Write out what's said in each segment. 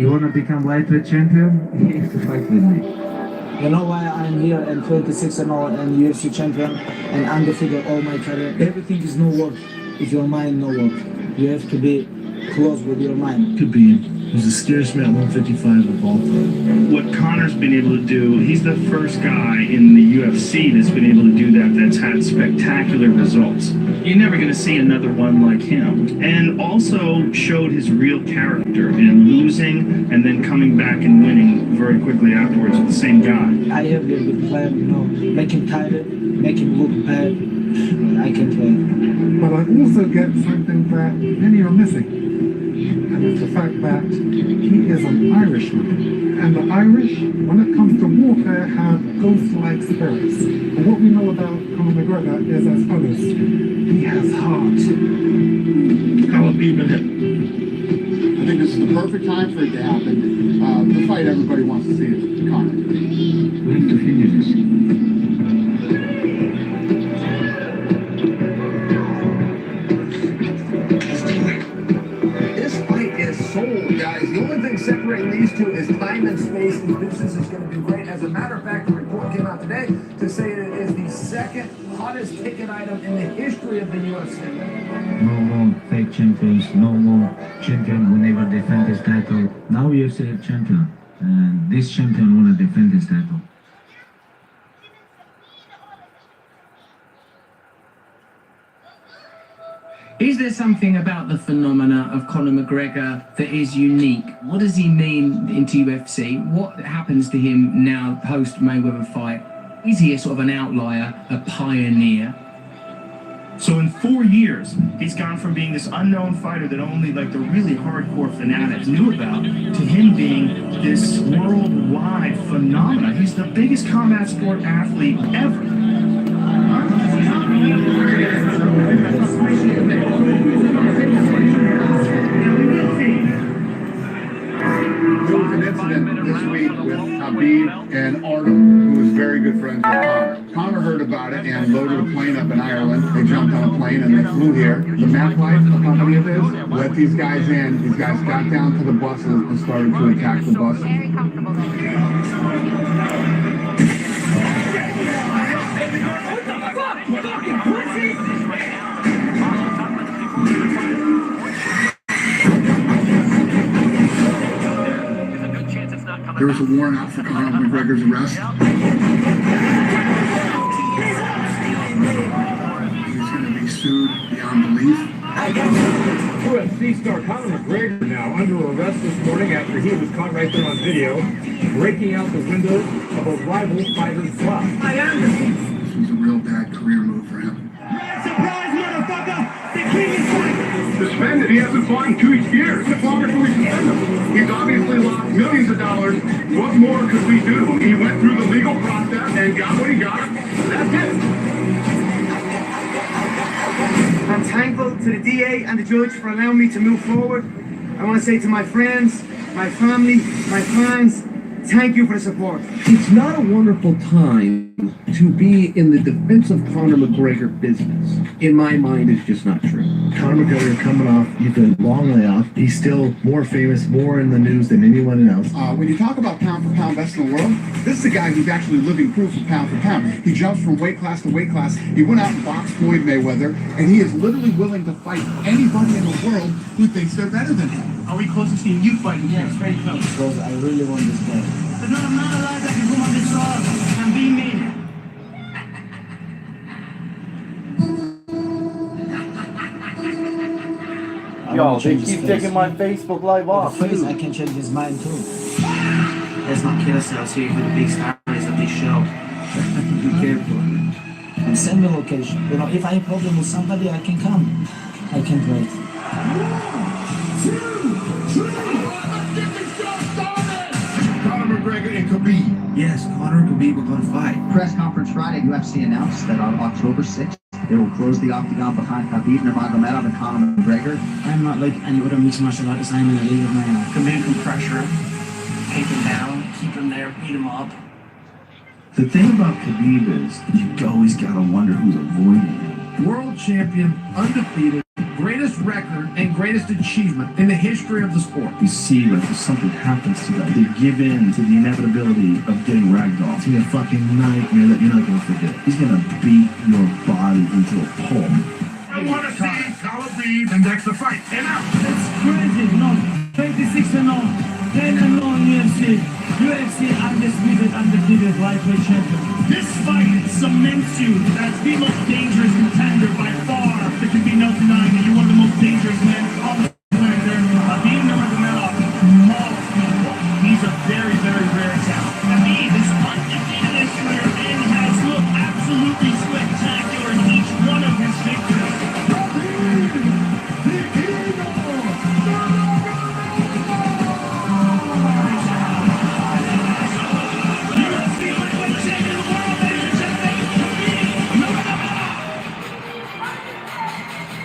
You want to become lightweight champion? You have to fight with me. You know why I'm here and 26-0 and UFC champion and undefeated all my career? Everything is no work if your mind no work. You have to be close with your mind. Khabib was the scariest man at 155 of all time. What Conor's been able to do, he's the first guy in the UFC that's been able to do that, that's had spectacular results. You're never going to see another one like him. And also showed his real character in losing and then coming back and winning very quickly afterwards with the same guy. I have a good plan, you know, make him tired, make him look bad. I can play. But I also get something that many are missing. And it's the fact that he is an Irishman. And the Irish, when it comes to warfare, have ghost-like spirits. But what we know about Conor McGregor is as follows. He has heart. How have you been hit? I think this is the perfect time for it to happen. The fight everybody wants to see is Conor. We have to finish this. Guys, the only thing separating these two is time and space, and business is going to be great. As a matter of fact, the report came out today to say that it is the second hottest ticket item in the history of the UFC. No more fake champions, no more champion who never defend his title. Now UFC have champion, and this champion want to defend his title. Is there something about the phenomena of Conor McGregor that is unique? What does he mean into UFC? What happens to him now post-Mayweather fight? Is he a sort of an outlier, a pioneer? So in 4 years, he's gone from being this unknown fighter that only like the really hardcore fanatics knew about to him being this worldwide phenomenon. He's the biggest combat sport athlete ever. There was an incident this week with Khabib and Artem, who was very good friends with Conor. Conor heard about it and loaded a plane up in Ireland. They jumped on a plane and they flew here. The Map Life, a company of his, let these guys in. These guys got down to the buses and started to attack the buses. Very comfortable. There was a warrant out for Conor McGregor's arrest. He's going to be sued beyond belief. UFC star Conor McGregor now under arrest this morning after he was caught right there on video breaking out the windows of a rival fighter's club. This was a real bad career move for him. Surprise, motherfucker! The king is back! Suspended. He hasn't fought in 2 years. How longer can we suspend him? He's obviously lost millions of dollars. What more could we do? He went through the legal process and got what he got. That's it. I'm thankful to the DA and the judge for allowing me to move forward. I want to say to my friends, my family, my fans, thank you for the support. It's not a wonderful time to be in the defense of Conor McGregor business. In my mind, it's just not true. Conor McGregor coming off, he's been long layoff. He's still more famous, more in the news than anyone else. When you talk about pound for pound best in the world, this is a guy who's actually living proof of pound for pound. He jumps from weight class to weight class. He went out and boxed Floyd Mayweather, and he is literally willing to fight anybody in the world who thinks they're better than him. Are we close to seeing you fighting? Yes, very close. Because I really want this guy. There's not a man alive that can come on this road and be me. Yo, they keep taking my Facebook Live off. Face, I can change his mind too. Let's not kill ourselves here for the big stars of this show. Be careful. And send me location. You know, if I have a problem with somebody, I can come. I can't wait. Conor McGregor and Khabib. Yes, Conor and Khabib are going to fight. Press conference Friday, UFC announced that on October 6th, they will close the octagon behind Khabib Nurmagomedov and Conor McGregor. I'm not like any other mixed martial artist. I'm in a league of my own. Khabib can pressure him, take him down, keep him there, beat him up. The thing about Khabib is you always gotta wonder who's avoiding him. World champion, undefeated, greatest record and greatest achievement in the history of the sport. You see, like, if something happens to them, they give in to the inevitability of getting ragdolled. It's gonna be a fucking nightmare that you're not gonna forget. He's gonna beat your body into a pulp. I want to see Khabib and Dexter fight. And out. That's crazy. No, 26-0, 10-0 in UFC. UFC undisputed lightweight champion. This fight cements you as the most dangerous contender by far. There can be no denying that you're one of the most dangerous men on the planet. Khabib Nurmagomedov mauls people. He's a very, very rare talent. Khabib is undefeated in his career and has looked absolutely spectacular in each one of his victories.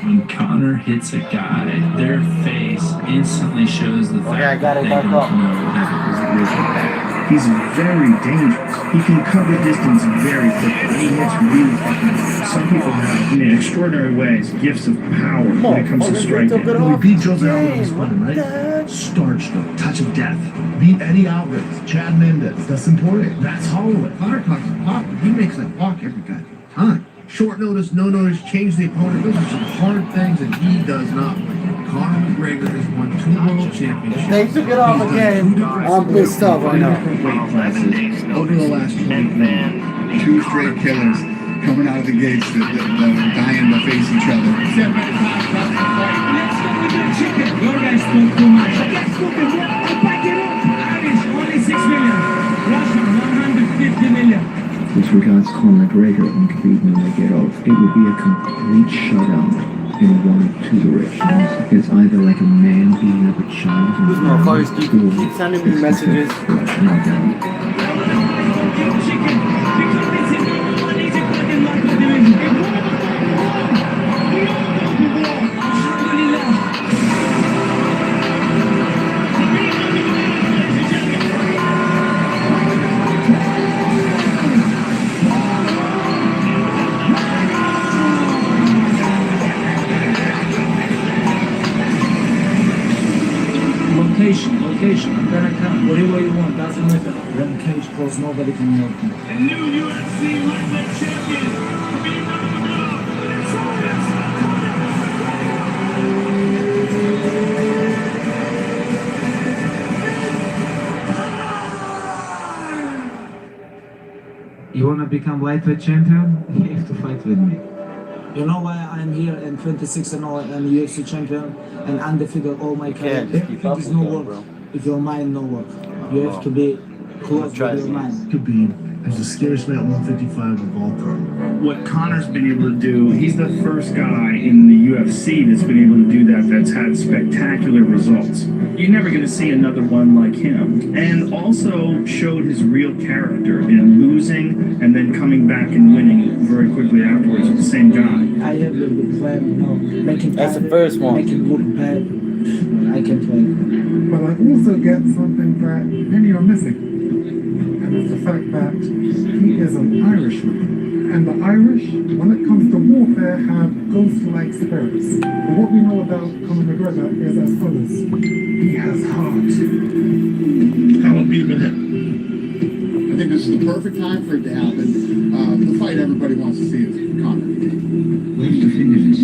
When Connor hits a guy, their face instantly shows the fact that they don't know if it was bad. He's very dangerous. He can cover distance very quickly. He hits really fucking hard. Some people have, in extraordinary ways, gifts of power when it comes to striking. We beat Jose Aldo's sparring, right? Starch, though. Touch of death. Beat Eddie Alvarez, Chad Mendes, Dustin Poirier. That's Holloway. Connor talks a pop, but he makes that walk every goddamn time. Short notice, no notice, change the opponent. Those are some hard things that he does not win. Conor McGregor has won 2 world championships. They took it off again. I'm pissed off right now. Weight classes Over the last 20 minutes. 2 straight killers coming out of the gates that are dying to face each other. Your guys spoke too much. Back it up. Irish, only 6 million. Russia, 150 million. As regards Conor McGregor and Khabib Nurmagomedov, it would be a complete shutdown in one of 2 directions. It's either like a man beating up a child Who's my first? You keep sending me messages. Location, I'm gonna come. Whatever you want, doesn't matter. Run cage close, nobody can help me. The new UFC lightweight champion, Khabib Nurmagomedov. You wanna become lightweight champion? You have to fight with me. You know why I'm here and 26-0 and UFC champion and undefeated all my career? It is no work. If your mind no work, you have to be close to your mind. Khabib is the scariest man at 155 of all time. What Connor's been able to do, he's the first guy in the UFC that's been able to do that's had spectacular results. You're never going to see another one like him. And also showed his real character in losing and then coming back and winning very quickly afterwards with the same guy. I have a good plan, you know, making That's the first one. making look bad. I can play. But I also get something that many are missing. And it's the fact that he is an Irishman. And the Irish, when it comes to warfare, have ghost-like spirits. But what we know about Conor McGregor is as follows. He has heart. How about beating him? I think this is the perfect time for it to happen. The fight everybody wants to see is Conor. Where's the finish?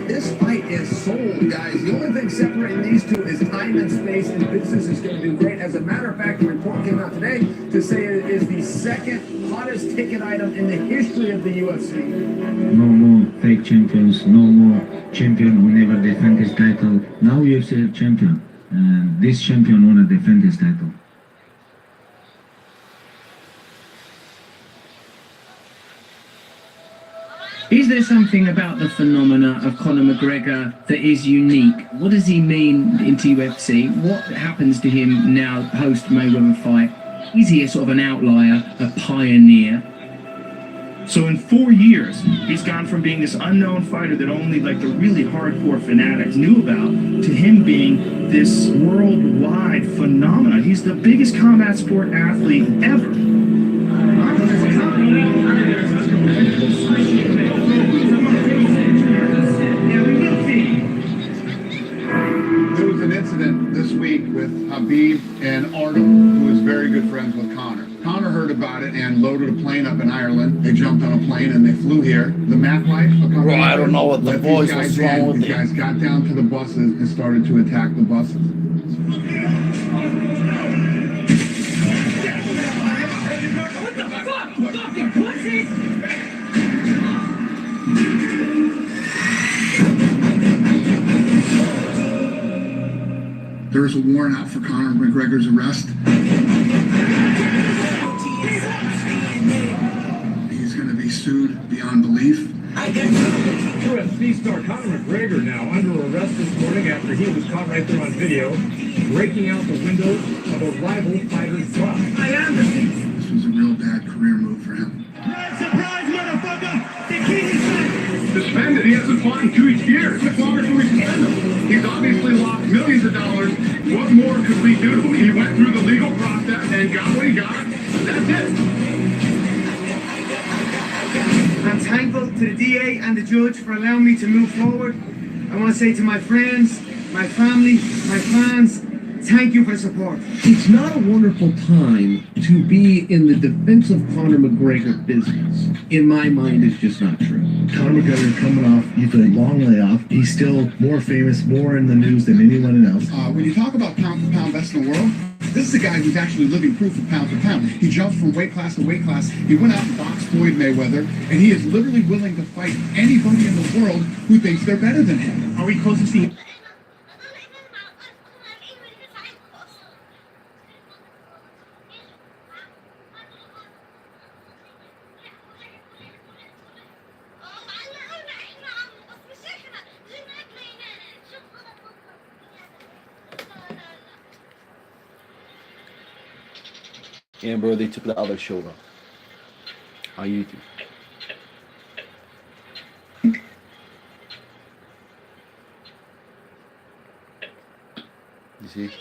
This fight is sold, guys. The only thing separating these two is time and space, and business is going to do great. As a matter of fact, the report came out today to say it is the second hottest ticket item in the history of the UFC. No more fake champions, no more champion who never defend his title. Now UFC have champion, and this champion wanna defend his title. Is there something about the phenomena of Conor McGregor that is unique? What does he mean into UFC? What happens to him now post-Mayweather fight? Is he a sort of an outlier, a pioneer? So in 4 years, he's gone from being this unknown fighter that only like the really hardcore fanatics knew about to him being this worldwide phenomenon. He's the biggest combat sport athlete ever. week with Khabib and Artem, who is very good friends with Conor. Conor heard about it and loaded a plane up in Ireland. They jumped on a plane and they flew here. The Mac Life, Bro, I don't know what the voice was wrong with These guys got down to the buses and started to attack the buses. There's a warrant out for Conor McGregor's arrest. He's going to be sued beyond belief. UFC star Conor McGregor now under arrest this morning after he was caught right there on video breaking out the window of a rival fighter's truck. This was a real bad career move for him. Surprise, motherfucker! The king is back! Suspended. He hasn't fought in 2 years. How long can we suspend him? He's obviously lost millions of dollars. What more could we do? He went through the legal process and got what he got. That's it. I'm thankful to the DA and the judge for allowing me to move forward. I want to say to my friends, my family, my fans, thank you for the support. It's not a wonderful time to be in the defense of Conor McGregor business. In my mind, it's just not true. Conor McGregor coming off, he's a long layoff. He's still more famous, more in the news than anyone else. When you talk about pound for pound best in the world, this is a guy who's actually living proof of pound for pound. He jumped from weight class to weight class. He went out and boxed Floyd Mayweather, and he is literally willing to fight anybody in the world who thinks they're better than him. Are we close to seeing? Yeah, bro, they took the other shoulder. On YouTube. You see?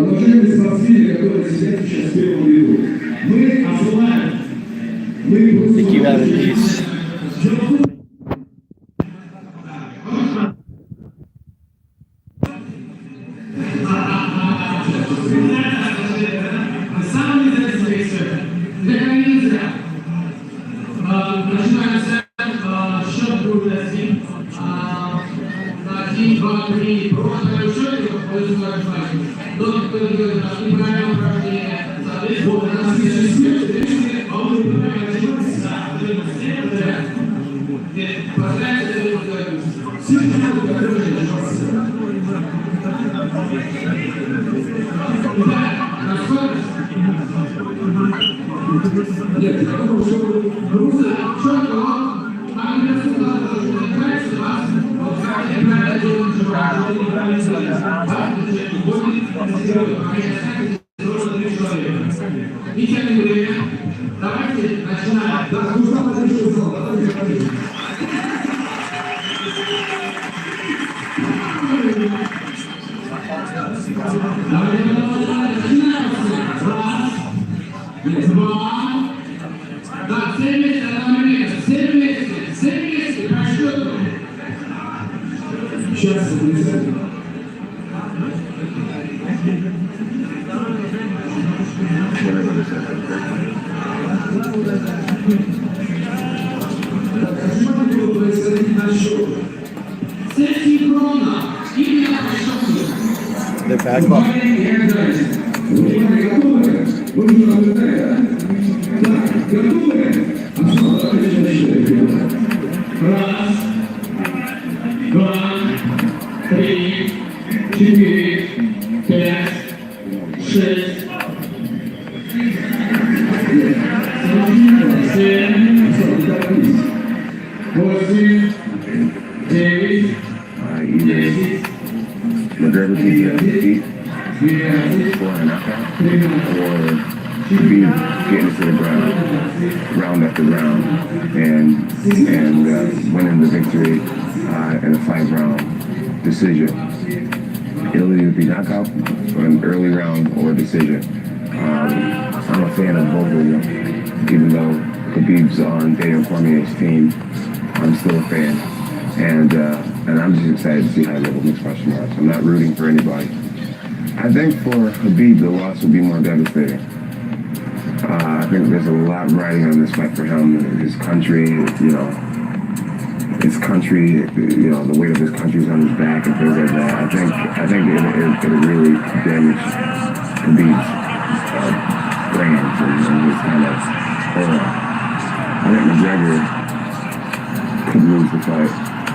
Уважаемые спортсмены, которые сидят сейчас в первом ряду, мы обсуждаем, Сессии Брона. They're back up. McGregor takes it feet for a knockout, or be getting to the ground, round after round, and winning the victory in a 5-round decision. It'll either be knockout or an early round or decision. I'm a fan of both of them, even though Khabib's on Daniel Cormier's team. I'm still a fan, and I'm just excited to see high-level mixed martial arts. I'm not rooting for anybody. I think for Khabib, the loss will be more devastating. I think there's a lot riding on this fight for him. His country, his country, the weight of his country is on his back and things like that. I think it'll really damage Khabib's brand and his kind of aura. I think McGregor could lose the fight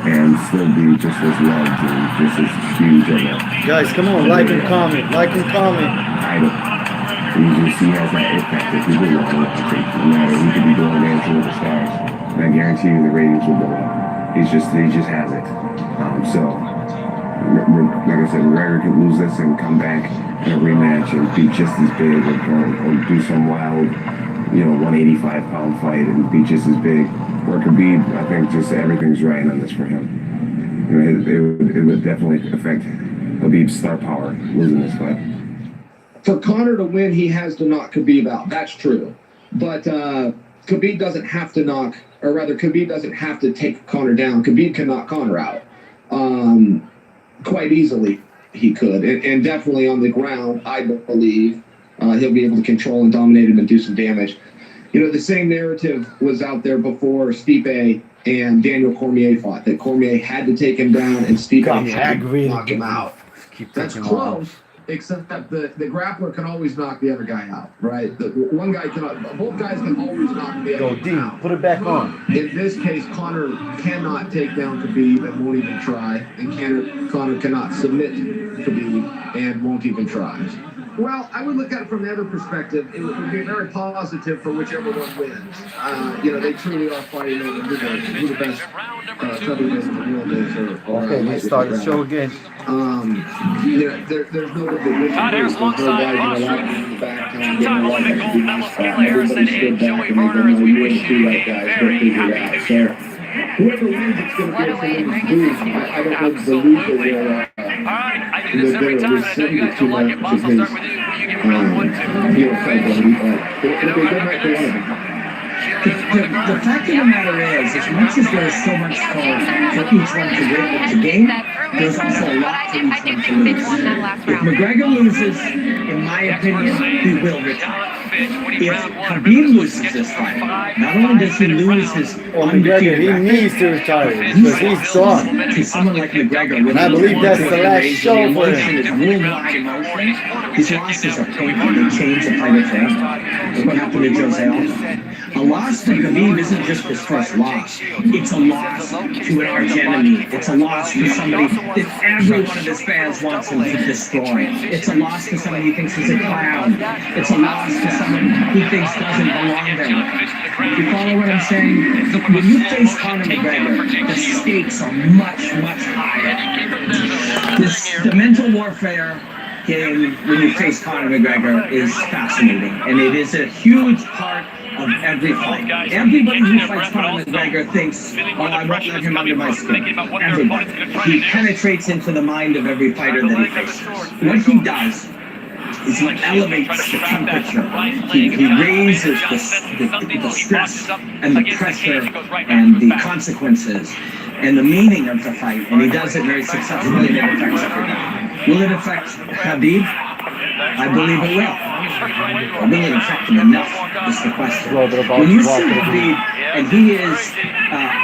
and still be just as loved and just as huge of a... Guys, come on, like and comment, idol. He has that it factor. People want to watch him. No matter, he could be going dancing with the stars. And I guarantee you the ratings will go up. He just has it. So, like I said, McGregor could lose this and come back in a rematch and be just as big, or do some wild, 185-pound fight and be just as big. Where Khabib, I think just everything's right on this for him. It would definitely affect Khabib's star power losing this fight. For Conor to win, he has to knock Khabib out. That's true. But Khabib doesn't have to knock, or rather, Khabib doesn't have to take Conor down. Khabib can knock Conor out. Quite easily, he could. And definitely on the ground, I believe, he'll be able to control and dominate him and do some damage. The same narrative was out there before Stipe and Daniel Cormier fought, that Cormier had to take him down and Stipe had to knock him out. That's close. Except that the grappler can always knock the other guy out, right? One guy cannot, both guys can always knock the other guy out. Put it back on. In this case, Conor cannot take down Khabib and won't even try, and Conor cannot submit Khabib and won't even try. Well, I would look at it from the other perspective. It would be very positive for whichever one wins. They truly are fighting over who the best featherweight in the world is. Okay, let's start the show again. There's no big win. There's no guys in the back and getting a lot of everybody stood back and they've been UFC right guys go figure it out. So whoever wins, it's going to be a lose. I don't know if the loser will rescind it too much because it'll be a good night for one of them. The fact of the matter is, as much as there's so much for each one to gain, there's also a lot for each one to lose. If McGregor loses, in my opinion, he will retire. If Khabib loses this fight, not only does he lose his McGregor, he needs to retire because he's gone. To someone like McGregor, and I believe that's the last show for him. His losses are painful. They change the fight of him. What happened to Jose? A loss to Khabib isn't just his first loss. It's a loss to an arch enemy. It's a loss to somebody that every one of his fans wants him to destroy. It's a loss to somebody who thinks he's a clown. It's a loss to someone who thinks doesn't belong there. You follow what I'm saying? When you face Conor McGregor, the stakes are much, much higher. The mental warfare when you face Conor McGregor is fascinating, and it is a huge part of every fight. Everybody who fights Conor McGregor thinks, I won't let him under my skin. Everybody. He penetrates into the mind of every fighter that he faces. What he does is he elevates the temperature. He raises the stress and the pressure and the consequences and the meaning of the fight, and he does it very successfully, and it affects everybody. Will it affect Khabib? I believe it will. Will it affect him enough is the question. When you see Khabib, and he is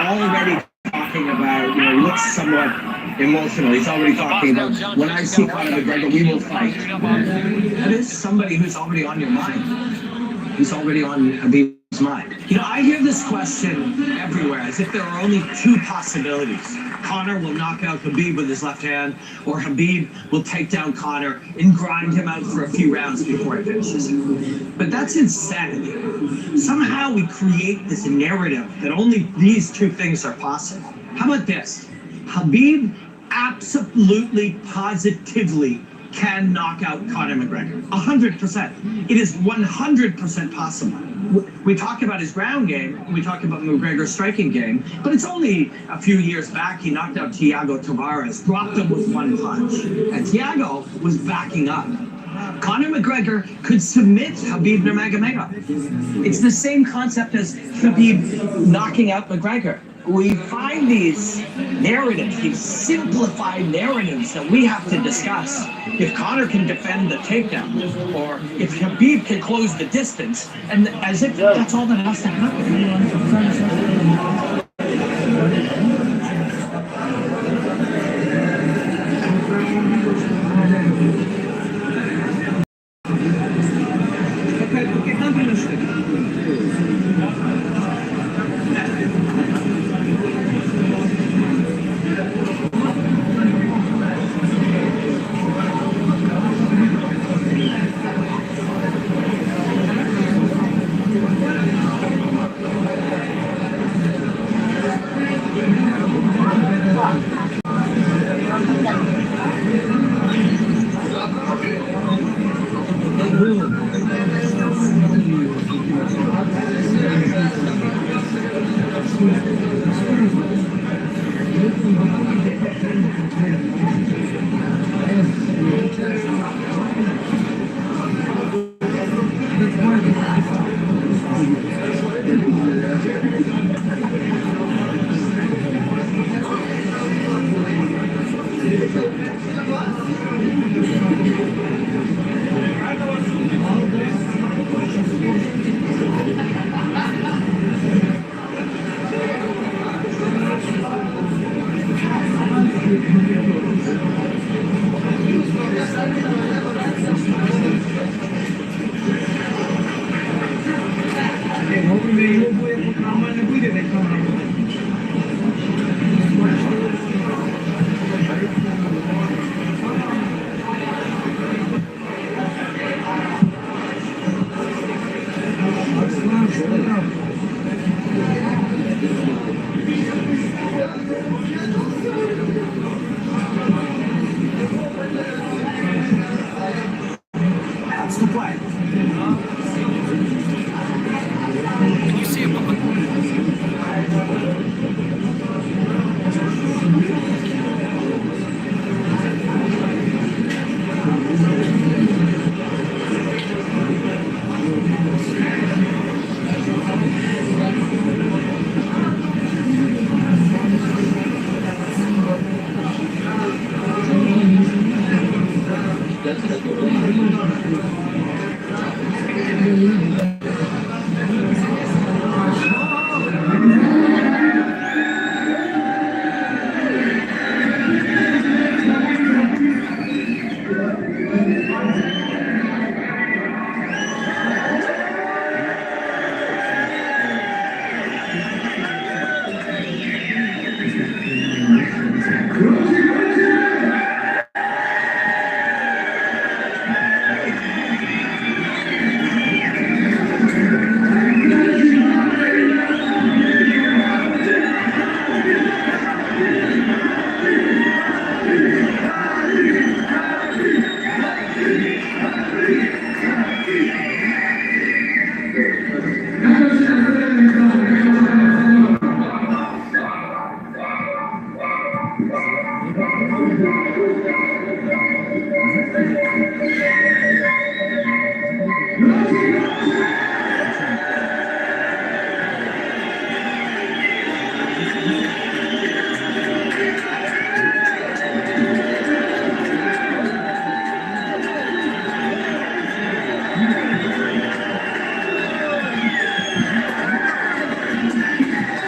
already talking about, he looks somewhat emotional. He's already talking about, when I see Conor McGregor, we will fight. That is somebody who's already on your mind. He's already on Khabib's mind. You know, I hear this question everywhere, as if there are only two possibilities. Conor will knock out Khabib with his left hand, or Khabib will take down Conor and grind him out for a few rounds before he finishes. But that's insanity. Somehow we create this narrative that only these two things are possible. How about this? Khabib absolutely, positively can knock out Conor McGregor. 100%. It is 100% possible. We talk about his ground game, we talk about McGregor's striking game, but it's only a few years back he knocked out Thiago Tavares, dropped him with one punch, and Thiago was backing up. Conor McGregor could submit Khabib Nurmagomedov. It's the same concept as Khabib knocking out McGregor. We find these narratives, these simplified narratives that we have to discuss. If Conor can defend the takedown, or if Khabib can close the distance, and as if that's all that has to happen.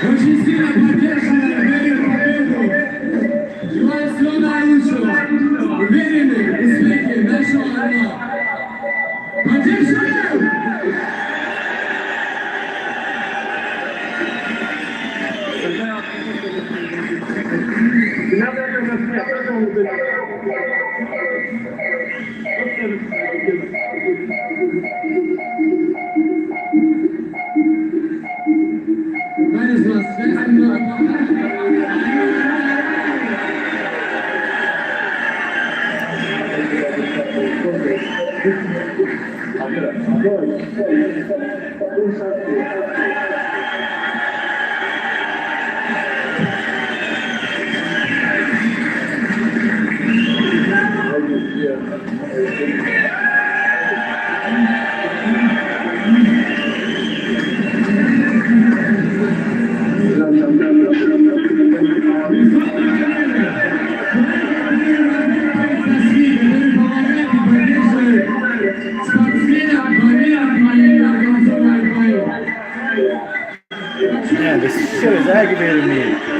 Hoje ensina a partir da Man, this shit is aggravating me.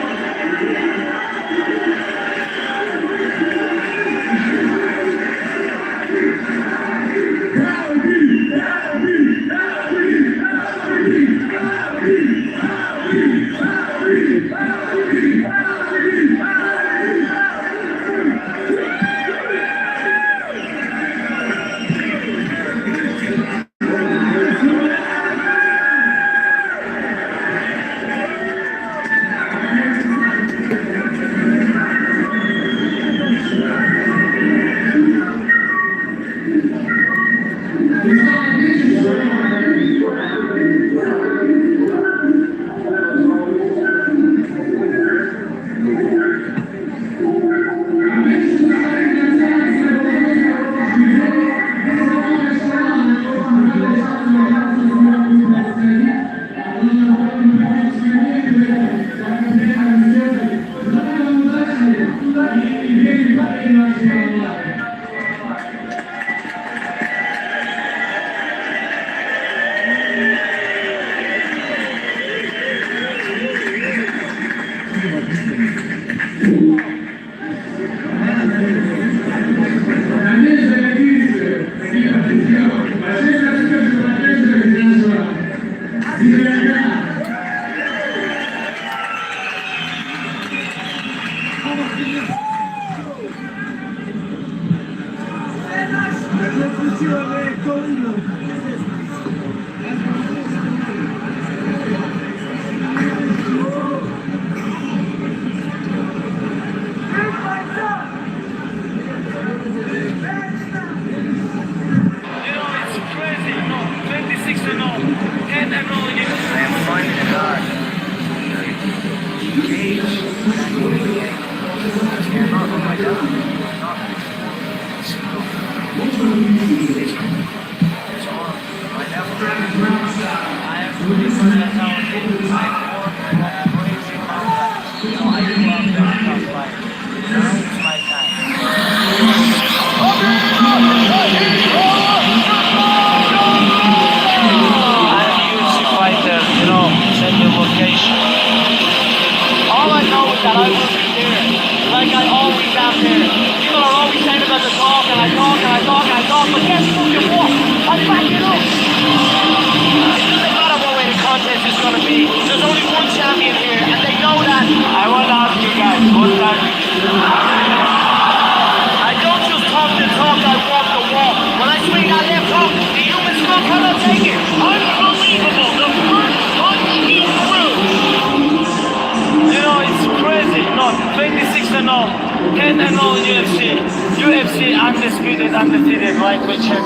Undefeated lightweight champion.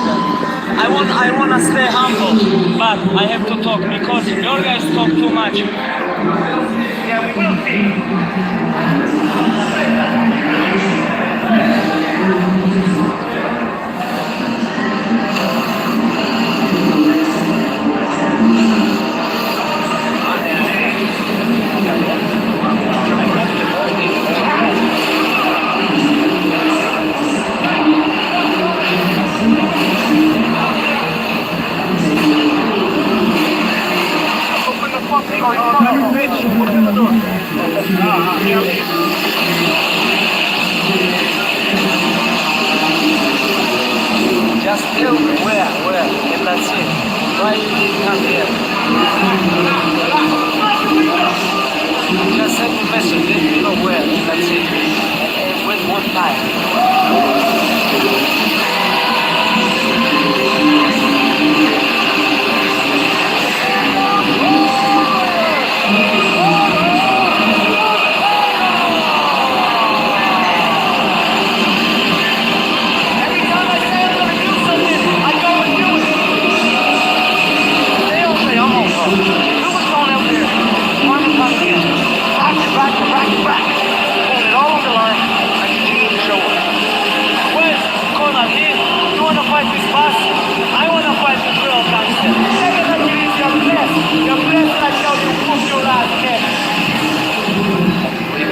I wanna stay humble, but I have to talk because your guys talk too much. Yeah, we will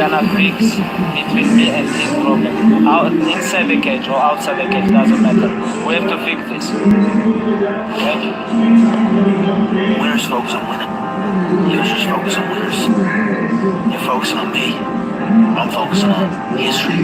cannot fix between me and his problem. Out inside the cage or outside the cage doesn't matter. We have to fix this. Okay? Winners focus on winning. Losers focus on winners. You're focusing on me. I'm focusing on history.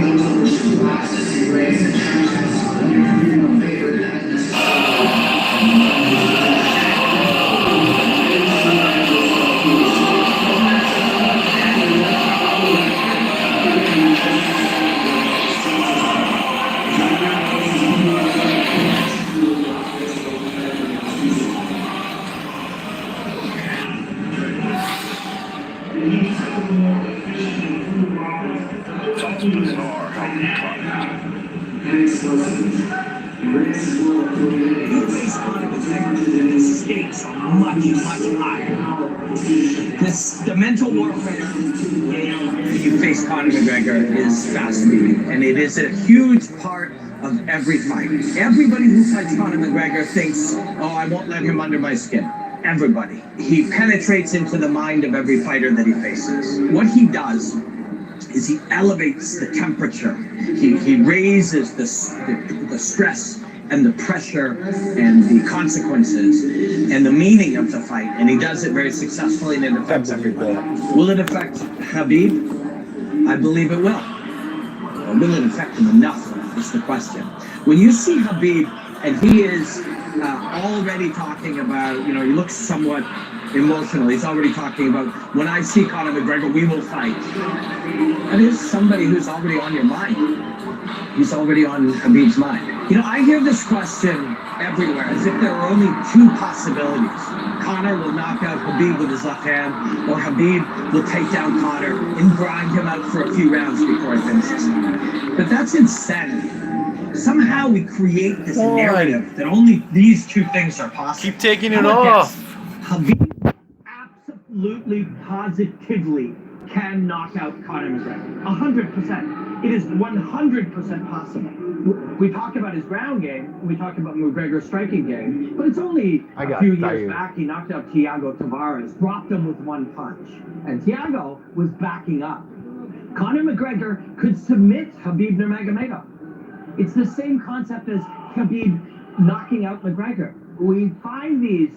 Stakes are much higher. The mental warfare you face Conor McGregor is fascinating, and it is a huge part of every fight. Everybody who fights Conor McGregor thinks, oh, I won't let him under my skin. Everybody. He penetrates into the mind of every fighter that he faces. What he does is he elevates the temperature. He raises the stress and the pressure and the consequences and the meaning of the fight. And he does it very successfully, and it affects everybody. Will it affect Khabib? I believe it will. Or will it affect him enough is the question. When you see Khabib, and he is already talking about, he looks somewhat emotional. He's already talking about, when I see Conor McGregor, we will fight. That is somebody who's already on your mind. He's already on Khabib's mind. I hear this question everywhere, as if there are only two possibilities. Conor will knock out Khabib with his left hand, or Khabib will take down Conor and grind him out for a few rounds before he finishes him. But that's insanity. Somehow we create this narrative that only these two things are possible. Keep taking it off. Khabib absolutely, positively can knock out Conor McGregor. 100%. It is 100% possible. We talk about his ground game, we talk about McGregor's striking game, but it's only a few years back he knocked out Thiago Tavares, dropped him with one punch. And Thiago was backing up. Conor McGregor could submit Khabib Nurmagomedov. It's the same concept as Khabib knocking out McGregor. We find these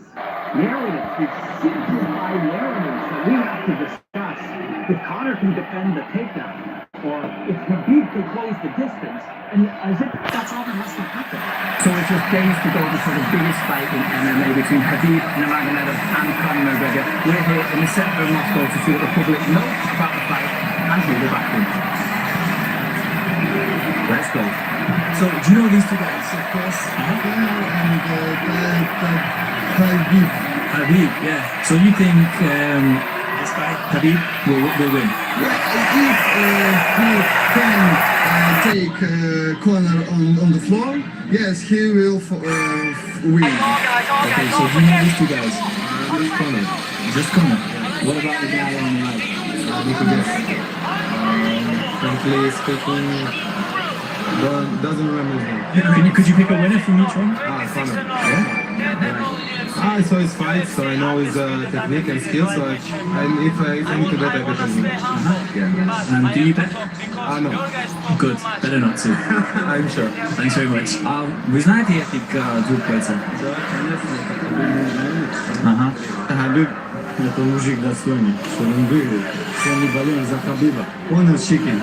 narratives, these simplified narratives that we have to discuss. If Conor can defend the takedown, or if Khabib can close the distance, and as if that's all that has to happen. So it's just days to go to sort of biggest fight in MMA between Khabib Nurmagomedov and Conor McGregor. We're here in the centre of Moscow to see what the public know about the fight and who the back in. Let's go. So do you know these two guys? Of course. Khabib, yeah. So you think this guy, Khabib, will win? Yeah, if he can take Conor on the floor, yes, he will win. Okay, so you know these two guys? Just Conor. Just Conor. What about the guy on the right? You can guess. Frankly speaking, doesn't remember his name. Could you pick a winner from each one? Conor. Yeah? I saw his fight, so I know his technique and skills, so if I need to bet, I bet on him. Yeah. Do you bet? No. Good. Better not to. I'm sure. Thanks very much. Вы знаете этих двух бойцов? Да, конечно. Ага. Khabib, это мужик достойный, что он выиграл. Что он не болел за Кhabиба. Он chicken.